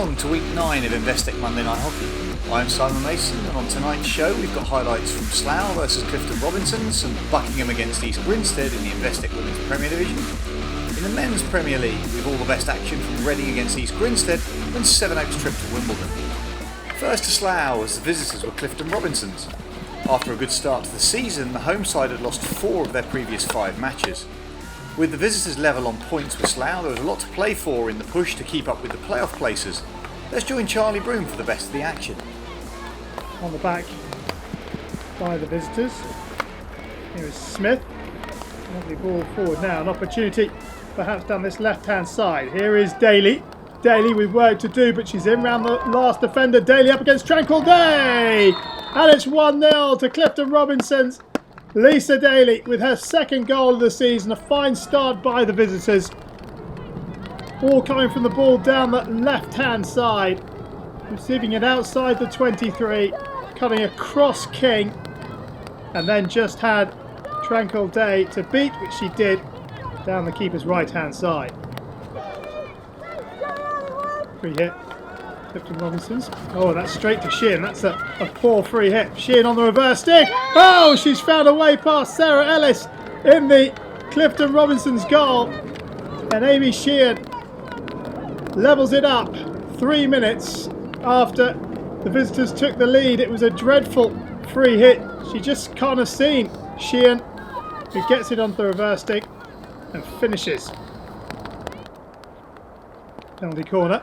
along to week 9 of Investec Monday Night Hockey. I'm Simon Mason, and on tonight's show we've got highlights from Slough versus Clifton Robinsons and Buckingham against East Grinstead in the Investec Women's Premier Division. In the Men's Premier League, we've all the best action from Reading against East Grinstead and Sevenoaks' trip to Wimbledon. First to Slough as the visitors were Clifton Robinsons. After a good start to the season, the home side had lost 4 of their previous 5 matches. With the visitors level on points with Slough, there was a lot to play for in the push to keep up with the playoff places. Let's join Charlie Broom for the best of the action. On the back by the visitors. Here is Smith. Lovely ball forward now. An opportunity perhaps down this left-hand side. Here is Daly. Daly with work to do, but she's in round the last defender. Daly up against Tranquil Day. And it's 1-0 to Clifton Robinsons. Lisa Daly with her second goal of the season. A fine start by the visitors. All coming from the ball down the left-hand side. Receiving it outside the 23. Cutting across King. And then just had Tranquil Day to beat, which she did, down the keeper's right-hand side. Free hit. Clifton Robinsons. Oh, that's straight to Sheehan. That's a poor free hit. Sheehan on the reverse stick. Oh, she's found a way past Sarah Ellis in the Clifton Robinsons goal. And Amy Sheehan levels it up 3 minutes after the visitors took the lead. It was a dreadful free hit. She just can't have seen Sheehan, who gets it onto the reverse stick and finishes. Penalty corner.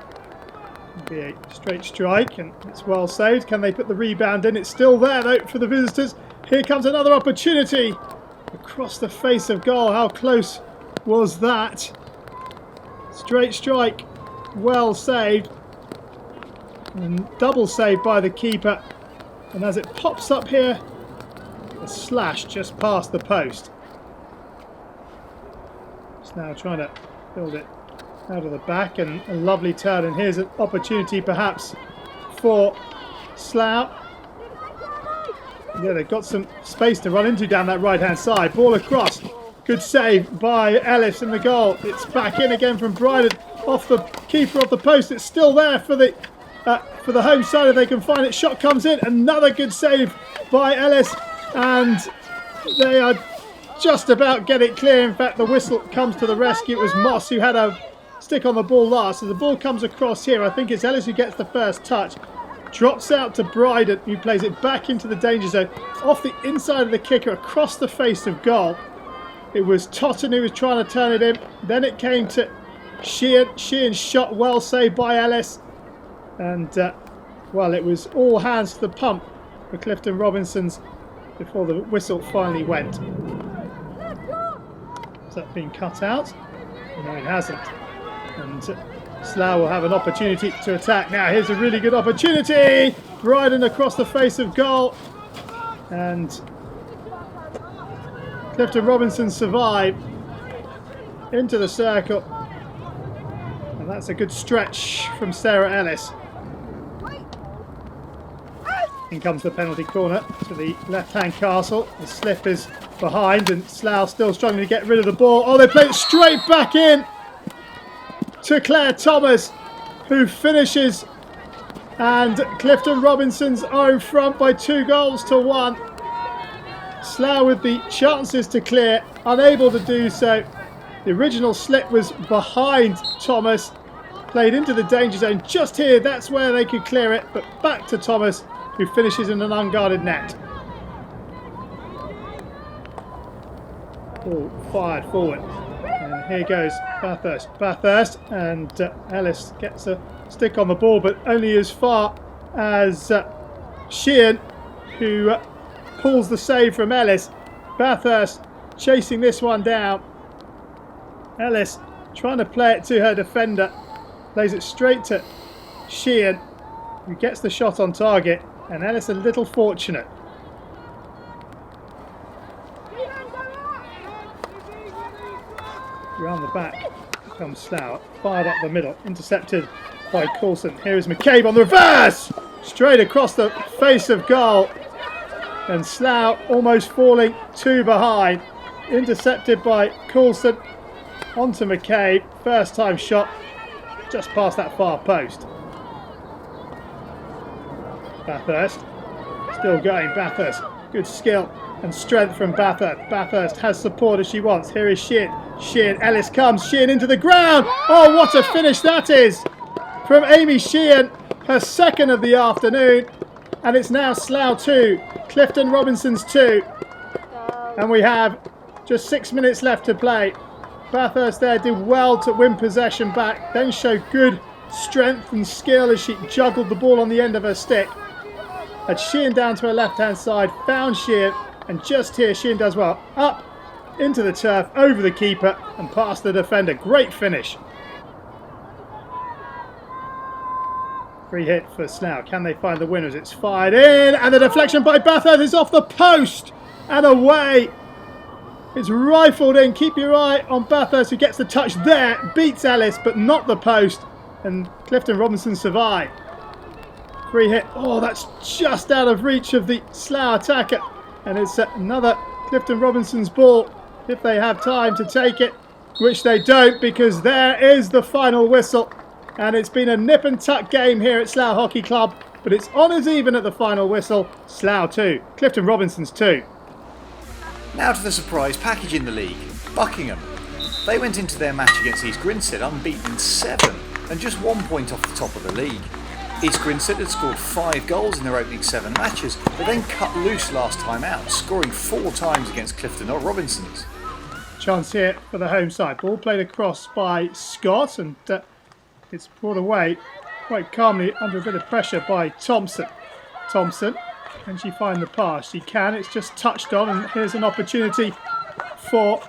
Be a straight strike, and it's well saved. Can they put the rebound in? It's still there though for the visitors. Here comes another opportunity across the face of goal. How close was that? Straight strike, well saved, and double saved by the keeper. And as it pops up here, a slash just past the post. It's now trying to build it out of the back, and a lovely turn, and here's an opportunity perhaps for Slough. Yeah, they've got some space to run into down that right hand side. Ball across, good save by Ellis in the goal. It's back in again from Bryden, off the keeper of the post. It's still there for the home side if they can find it. Shot comes in, another good save by Ellis, and they are just about get it clear. In fact, the whistle comes to the rescue. It was Moss who had a stick on the ball last. So the ball comes across here. I think it's Ellis who gets the first touch. Drops out to Bryden, who plays it back into the danger zone. Off the inside of the kicker, across the face of goal. It was Totten who was trying to turn it in. Then it came to Sheehan. Sheehan's shot well saved by Ellis. And, well, it was all hands to the pump for Clifton Robinsons before the whistle finally went. Has that been cut out? No, it hasn't. And Slough will have an opportunity to attack. Now here's a really good opportunity. Bryden across the face of goal. And Clifton Robinson survive into the circle. And that's a good stretch from Sarah Ellis. In comes the penalty corner to the left-hand castle. The slip is behind, and Slough still struggling to get rid of the ball. Oh, they play it straight back in to Claire Thomas, who finishes, and Clifton Robinsons are in front by 2-1. Slough with the chances to clear, unable to do so. The original slip was behind Thomas, played into the danger zone just here. That's where they could clear it, but back to Thomas, who finishes in an unguarded net. Ball fired forward. And here goes Bathurst, and Ellis gets a stick on the ball, but only as far as Sheehan, who pulls the save from Ellis. Bathurst chasing this one down. Ellis trying to play it to her defender. Plays it straight to Sheehan, who gets the shot on target, and Ellis a little fortunate. Round the back comes Slough, fired up the middle, intercepted by Coulson. Here is McCabe on the reverse! Straight across the face of goal. And Slough almost falling 2 behind. Intercepted by Coulson onto McCabe. First time shot just past that far post. Bathurst. Still going, Bathurst. Good skill and strength from Bathurst. Bathurst has support as she wants. Here is Sheehan. Sheehan, Ellis comes. Sheehan into the ground. Oh, what a finish that is from Amy Sheehan. Her second of the afternoon. And it's now Slough 2, Clifton Robinson's 2. And we have just 6 minutes left to play. Bathurst there did well to win possession back, then showed good strength and skill as she juggled the ball on the end of her stick. Had Sheehan down to her left-hand side, found Sheehan, and just here Sheehan does well. Up into the turf, over the keeper, and past the defender. Great finish. Free hit for Slough. Can they find the winners? It's fired in, and the deflection by Bathurst is off the post and away. It's rifled in. Keep your eye on Bathurst, who gets the touch there, beats Ellis, but not the post, and Clifton Robinson survived. Free hit. Oh, that's just out of reach of the Slough attacker, and it's another Clifton Robinson's ball if they have time to take it, which they don't, because there is the final whistle. And it's been a nip and tuck game here at Slough Hockey Club, but it's honours even at the final whistle. Slough 2, Clifton Robinson's 2. Now to the surprise package in the league, Buckingham. They went into their match against East Grinstead unbeaten in 7 and just 1 point off the top of the league. East Grinstead had scored 5 goals in their opening 7 matches, but then cut loose last time out, scoring 4 times against Clifton or Robinsons. Chance here for the home side. Ball played across by Scott, and it's brought away quite calmly under a bit of pressure by Thompson. Thompson, can she find the pass? She can. It's just touched on, and here's an opportunity for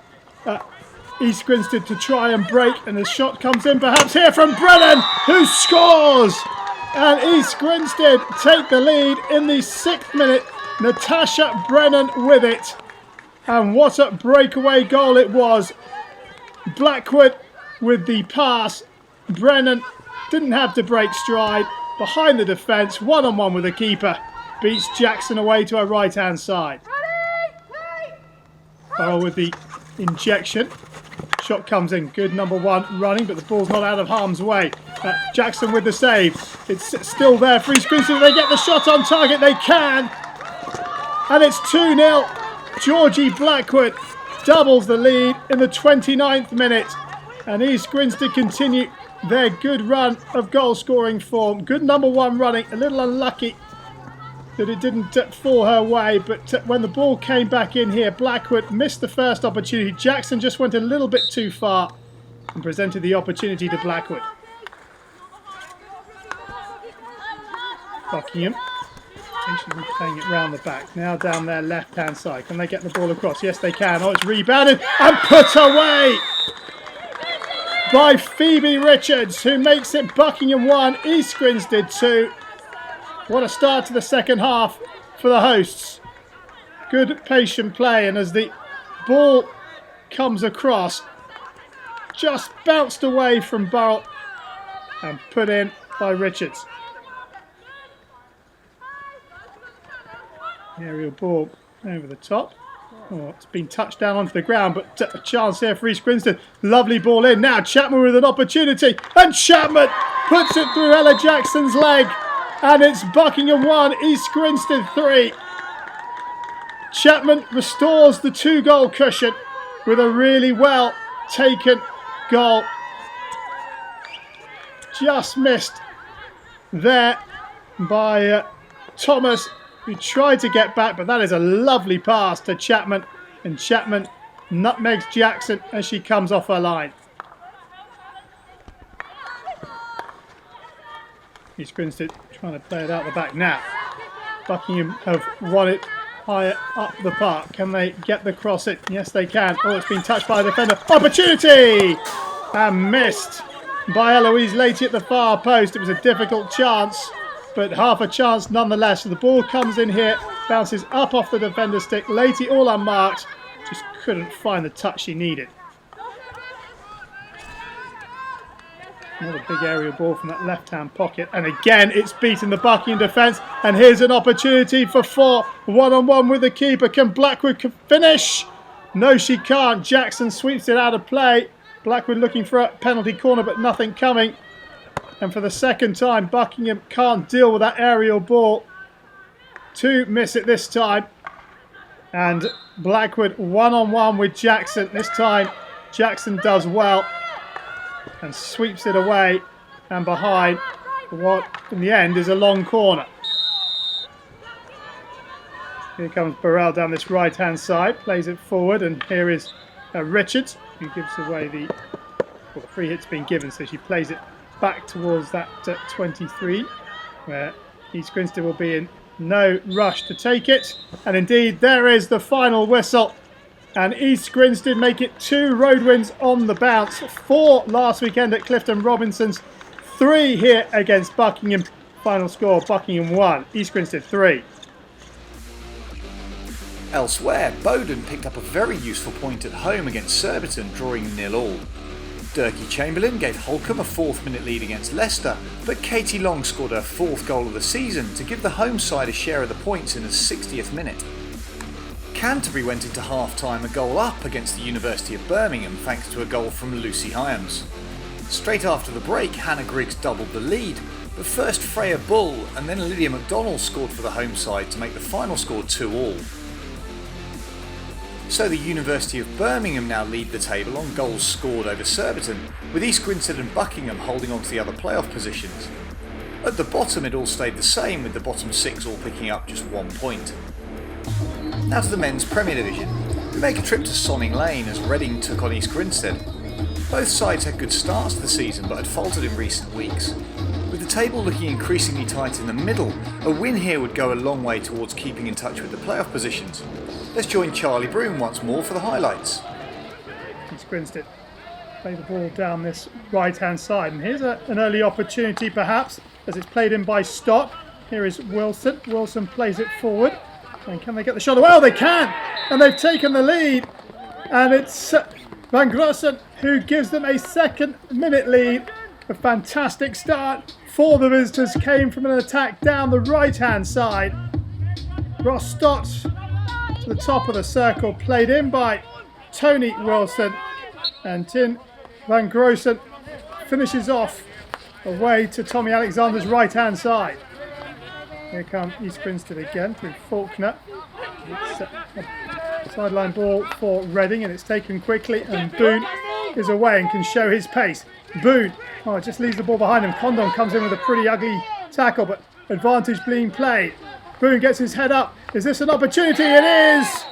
East Grinstead to try and break, and the shot comes in perhaps here from Brennan, who scores! And East Grinstead take the lead in the 6th minute. Natasha Brennan with it. And what a breakaway goal it was. Blackwood with the pass. Brennan didn't have to break stride. Behind the defence, one-on-one with the keeper. Beats Jackson away to her right-hand side. Farrell with the injection. Shot comes in. Good number 1 running, but the ball's not out of harm's way. Jackson with the save. It's still there for East Grinstead. They get the shot on target. They can. And it's 2-0. Georgie Blackwood doubles the lead in the 29th minute. And East Grinstead continue their good run of goal scoring form. Good number 1 running. A little unlucky that it didn't fall her way, but when the ball came back in here, Blackwood missed the first opportunity. Jackson just went a little bit too far and presented the opportunity to Blackwood. Buckingham, potentially playing it round the back. Now down their left-hand side. Can they get the ball across? Yes, they can. Oh, it's rebounded and put away by Phoebe Richards, who makes it Buckingham 1, East Grinstead 2. What a start to the second half for the hosts. Good patient play, and as the ball comes across, just bounced away from Burrell and put in by Richards. Aerial ball over the top. Oh, it's been touched down onto the ground, but a chance here for East Grinstead. Lovely ball in. Now Chapman with an opportunity, and Chapman puts it through Ella Jackson's leg. And it's Buckingham 1, East Grinstead 3. Chapman restores the 2-goal cushion with a really well taken goal. Just missed there by Thomas, who tried to get back, but that is a lovely pass to Chapman. And Chapman nutmegs Jackson as she comes off her line. East Grinstead trying to play it out the back now. Buckingham have won it higher up the park. Can they get the cross in? Yes, they can. Oh, it's been touched by the defender. Opportunity! And missed by Eloise Leahy at the far post. It was a difficult chance, but half a chance nonetheless. So the ball comes in here, bounces up off the defender's stick. Leahy all unmarked. Just couldn't find the touch she needed. Another big aerial ball from that left-hand pocket. And again, it's beaten the Buckingham defence. And here's an opportunity for 4. One-on-one with the keeper. Can Blackwood finish? No, she can't. Jackson sweeps it out of play. Blackwood looking for a penalty corner, but nothing coming. And for the second time, Buckingham can't deal with that aerial ball. to miss it this time. And Blackwood one-on-one with Jackson. This time Jackson does well and sweeps it away and behind what in the end is a long corner. Here comes Burrell down this right-hand side, plays it forward, and here is Richards, who gives away the free hit's been given, so she plays it back towards that 23, where East Grinstead will be in no rush to take it. And indeed, there is the final whistle. And East Grinstead make it 2 road wins on the bounce. 4 last weekend at Clifton Robinson's, 3 here against Buckingham. Final score, Buckingham 1, East Grinstead 3. Elsewhere, Bowden picked up a very useful point at home against Surbiton, drawing 0-0. Durkee Chamberlain gave Holcombe a 4th-minute lead against Leicester, but Katie Long scored her 4th goal of the season to give the home side a share of the points in the 60th minute. Canterbury went into half-time a goal up against the University of Birmingham thanks to a goal from Lucy Hyams. Straight after the break, Hannah Griggs doubled the lead, but first Freya Bull and then Lydia McDonnell scored for the home side to make the final score 2-2. So the University of Birmingham now lead the table on goals scored over Surbiton, with East Grinstead and Buckingham holding on to the other playoff positions. At the bottom it all stayed the same, with the bottom 6 all picking up just 1 point. Now to the men's Premier Division. We make a trip to Sonning Lane as Reading took on East Grinstead. Both sides had good starts to the season but had faltered in recent weeks. With the table looking increasingly tight in the middle, a win here would go a long way towards keeping in touch with the playoff positions. Let's join Charlie Broom once more for the highlights. East Grinstead play the ball down this right-hand side, and here's an early opportunity perhaps as it's played in by Stott. Here is Wilson. Wilson plays it forward, and can they get the shot? Well, they can, and they've taken the lead, and it's Van Grossen who gives them a 2nd-minute lead. A fantastic start for the visitors came from an attack down the right-hand side. Ross Stott to the top of the circle, played in by Tony Wilson, and Tin Van Grossen finishes off away to Tommy Alexander's right-hand side. Here come East Grinstead again through Faulkner. It's a sideline ball for Reading, and it's taken quickly, and Boone is away and can show his pace. Boone, just leaves the ball behind him. Condon comes in with a pretty ugly tackle, but advantage being played. Boone gets his head up. Is this an opportunity? It is!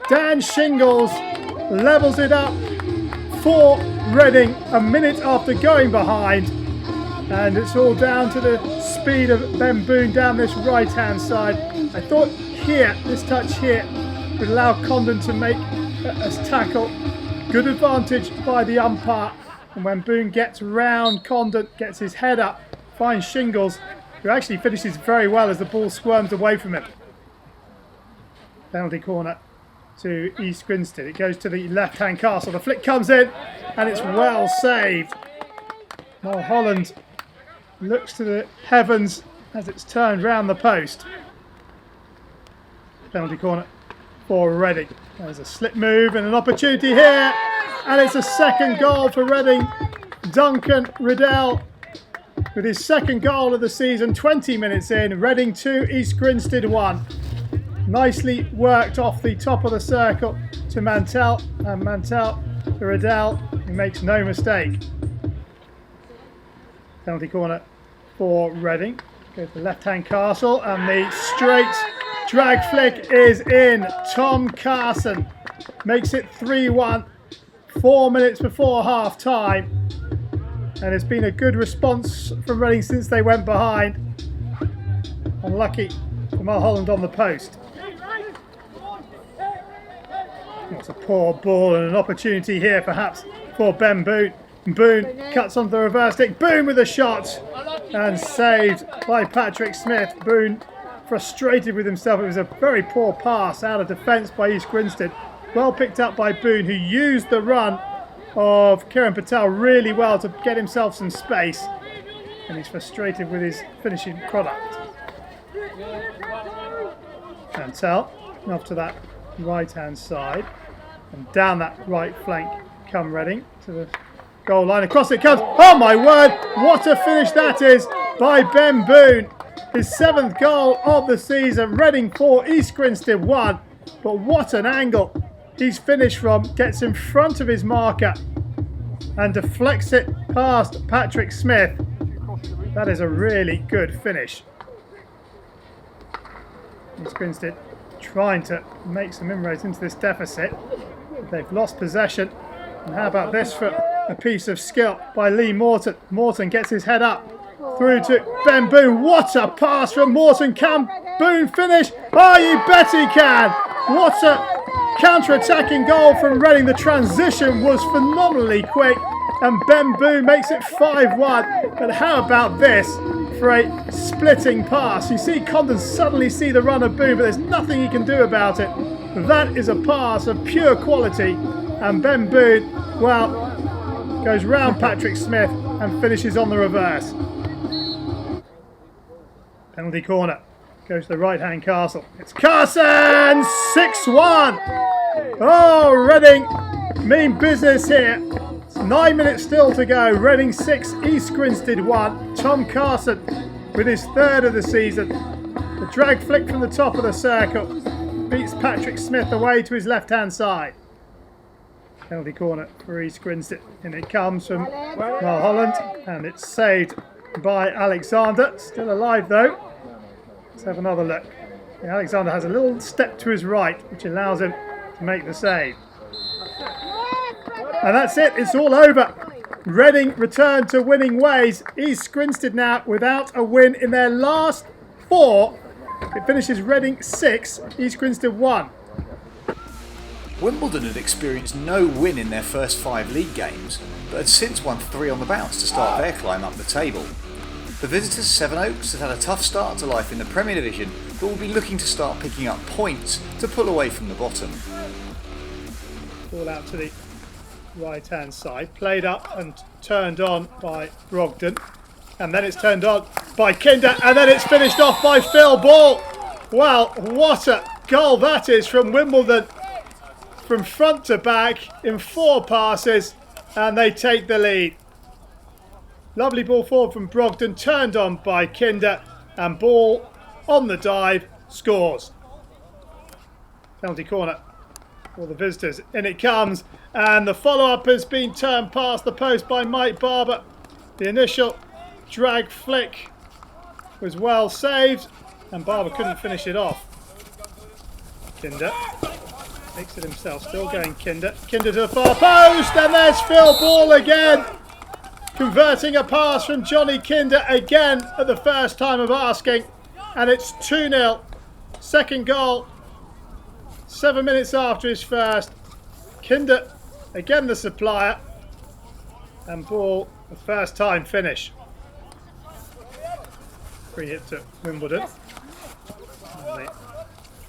Dan Shingles levels it up for Reading a minute after going behind. And it's all down to the speed of Ben Boone down this right-hand side. I thought here, this touch here, would allow Condon to make a tackle. Good advantage by the umpire. And when Boone gets round, Condon gets his head up, finds Shingles, who actually finishes very well as the ball squirms away from him. Penalty corner to East Grinstead. It goes to the left-hand castle. The flick comes in, and it's well saved. Mulholland looks to the heavens as it's turned round the post. Penalty corner for Reading. There's a slip move and an opportunity here, and it's a 2nd goal for Reading. Duncan Riddell with his 2nd goal of the season, 20 minutes in. Reading 2, East Grinstead 1. Nicely worked off the top of the circle to Mantell, and Mantell to Riddell, who makes no mistake. Penalty corner for Reading. Goes to the left-hand castle, and the straight drag flick is in. Tom Carson makes it 3-1, 4 minutes before half-time. And it's been a good response from Reading since they went behind. Unlucky for Mulholland on the post. It's a poor ball and an opportunity here perhaps for Ben Boone. Boone cuts onto the reverse stick. Boone with a shot and saved by Patrick Smith. Boone frustrated with himself. It was a very poor pass out of defence by East Grinstead. Well picked up by Boone, who used the run of Kiran Patel really well to get himself some space, and he's frustrated with his finishing product. Patel off to that right hand side, and down that right flank come Reading to the goal line. Across it comes. Oh my word, what a finish that is by Ben Boone. His 7th goal of the season. Reading 4, East Grinstead 1. But what an angle he's finished from. Gets in front of his marker and deflects it past Patrick Smith. That is a really good finish. East Grinstead trying to make some inroads into this deficit. They've lost possession. And how about this for a piece of skill by Lee Morton. Morton gets his head up through to Ben Boone. What a pass from Morton. Can Boone finish? Oh, you bet he can. What a counter-attacking goal from Reading. The transition was phenomenally quick and Ben Boone makes it 5-1. But how about this for a splitting pass? You see Condon suddenly see the run of Boone, but there's nothing he can do about it. That is a pass of pure quality, and Ben Boone, well, goes round Patrick Smith and finishes on the reverse. Penalty corner. Goes to the right-hand Castle. It's Carson! 6-1! Oh, Reading mean business here. It's 9 minutes still to go. Reading 6, East Grinstead 1. Tom Carson with his 3rd of the season. The drag flick from the top of the circle beats Patrick Smith away to his left-hand side. Penalty corner for East Grinstead. And it comes from Mulholland. And it's saved by Alexander. Still alive though. Let's have another look. Yeah, Alexander has a little step to his right, which allows him to make the save. And that's it. It's all over. Reading return to winning ways. East Grinstead now without a win in their last 4. It finishes Reading 6, East Grinstead 1. Wimbledon had experienced no win in their first 5 league games, but had since won 3 on the bounce to start their climb up the table. The visitors Sevenoaks had had a tough start to life in the Premier Division, but will be looking to start picking up points to pull away from the bottom. Ball out to the right-hand side, played up and turned on by Brogdon, and then it's turned on by Kinder, and then it's finished off by Phil Ball. Well, what a goal that is from Wimbledon, from front to back in 4 passes, and they take the lead. Lovely ball forward from Brogdon, turned on by Kinder, and Ball on the dive scores. Penalty corner for the visitors. In it comes, and the follow-up has been turned past the post by Mike Barber. The initial drag flick was well saved, and Barber couldn't finish it off. Kinder makes it himself, still going Kinder. Kinder to the far post, and there's Phil Ball again, converting a pass from Johnny Kinder again at the first time of asking, and it's 2-0. Second goal, 7 minutes after his first. Kinder again the supplier, and Ball the first time finish. Free hit to Wimbledon. And they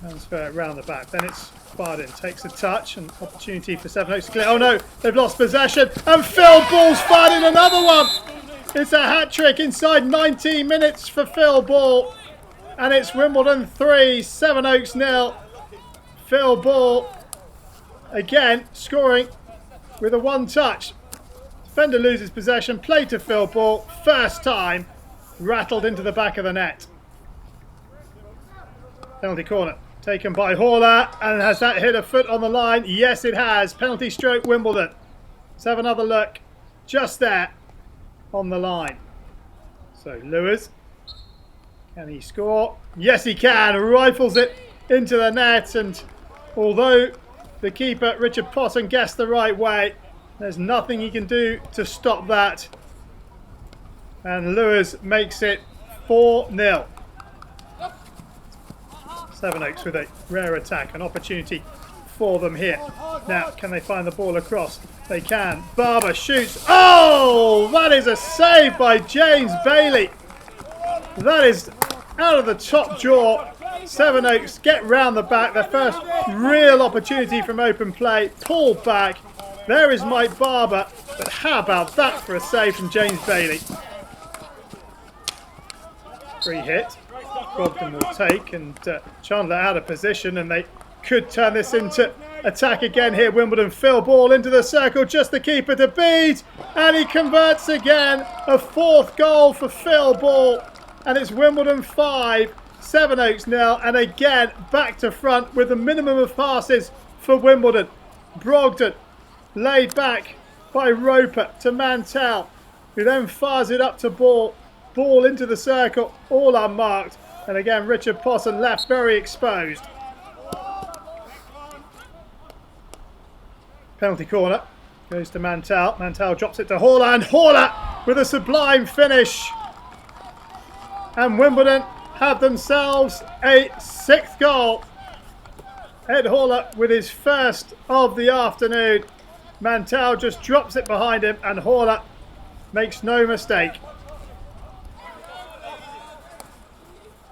transfer it round the back. Then it's fired in, takes a touch, and opportunity for Sevenoaks to clear. Oh no, they've lost possession, and Phil Ball's fired in another one. It's a hat-trick inside 19 minutes for Phil Ball, and it's Wimbledon 3, Sevenoaks 0. Phil Ball again scoring with a 1-touch. Defender loses possession, play to Phil Ball, first time, rattled into the back of the net. Penalty corner taken by Haller, and has that hit a foot on the line? Yes, it has. Penalty stroke Wimbledon. Let's have another look. Just there on the line. So Lewis, can he score? Yes, he can. Rifles it into the net, and although the keeper Richard Potton guessed the right way, there's nothing he can do to stop that. And Lewis makes it 4-0. Sevenoaks with a rare attack, an opportunity for them here. Now, can they find the ball across? They can. Barber shoots. Oh, that is a save by James Bailey. That is out of the top drawer. Sevenoaks get round the back. Their first real opportunity from open play. Pulled back. There is Mike Barber. But how about that for a save from James Bailey? Free hit. Brogdon will take, and Chandler out of position, and they could turn this into attack again here. Wimbledon. Phil Ball into the circle, just the keeper to beat, and he converts again. A 4th goal for Phil Ball. and it's Wimbledon 5, Sevenoaks 0, and again back to front with the minimum of passes for Wimbledon. Brogdon laid back by Roper to Mantell, who then fires it up to Ball into the circle, all unmarked, and again Richard Posson left very exposed. Penalty corner goes to Mantell. Mantell drops it to Haller, and Haller with a sublime finish. And Wimbledon have themselves a 6th goal. Ed Haller with his first of the afternoon. Mantell just drops it behind him, and Haller makes no mistake.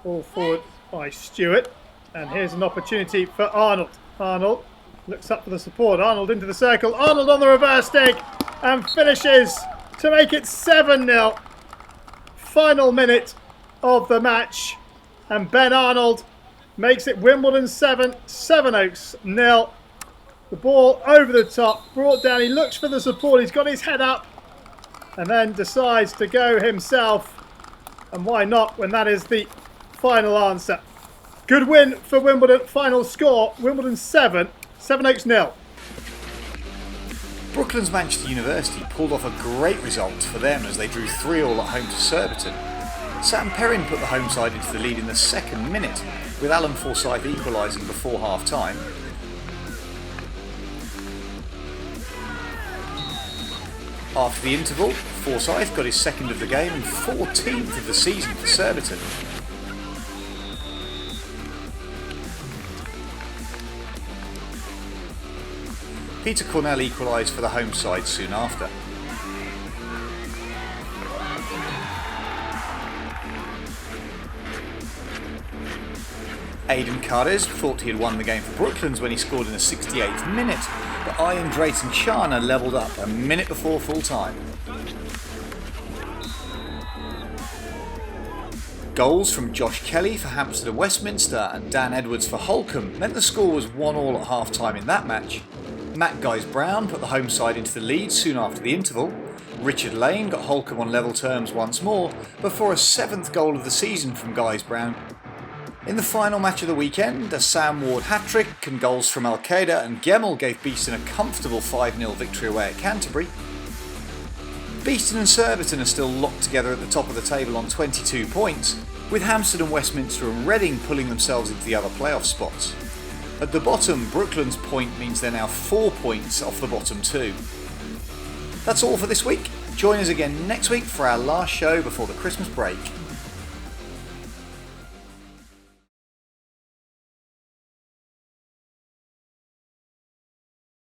Ball forward by Stewart, and here's an opportunity for Arnold. Arnold looks up for the support. Arnold into the circle. Arnold on the reverse dig and finishes to make it 7-0. Final minute of the match, and Ben Arnold makes it Wimbledon 7, Sevenoaks 0. The ball over the top, brought down. He looks for the support. He's got his head up and then decides to go himself. And why not when that is the final answer? Good win for Wimbledon. Final score, Wimbledon 7, Sevenoaks 0. Brooklands Manchester University pulled off a great result for them as they drew 3-3 at home to Surbiton. Sam Perrin put the home side into the lead in the 2nd minute, with Alan Forsyth equalising before half-time. After the interval, Forsyth got his 2nd of the game and 14th of the season for Surbiton. Peter Cornell equalised for the home side soon after. Aidan Cardez thought he had won the game for Brooklands when he scored in the 68th minute, but Ian Drayton Chana levelled up a minute before full time. Goals from Josh Kelly for Hampstead and Westminster and Dan Edwards for Holcombe meant the score was 1-1 at half time in that match. Matt Guys-Brown put the home side into the lead soon after the interval. Richard Lane got Holcombe on level terms once more before a 7th goal of the season from Guys-Brown. In the final match of the weekend, a Sam Ward hat-trick and goals from Al-Qaeda and Gemmell gave Beeston a comfortable 5-0 victory away at Canterbury. Beeston and Surbiton are still locked together at the top of the table on 22 points, with Hampstead and Westminster and Reading pulling themselves into the other playoff spots. At the bottom, Brooklands' point means they're now 4 points off the bottom 2. That's all for this week. Join us again next week for our last show before the Christmas break.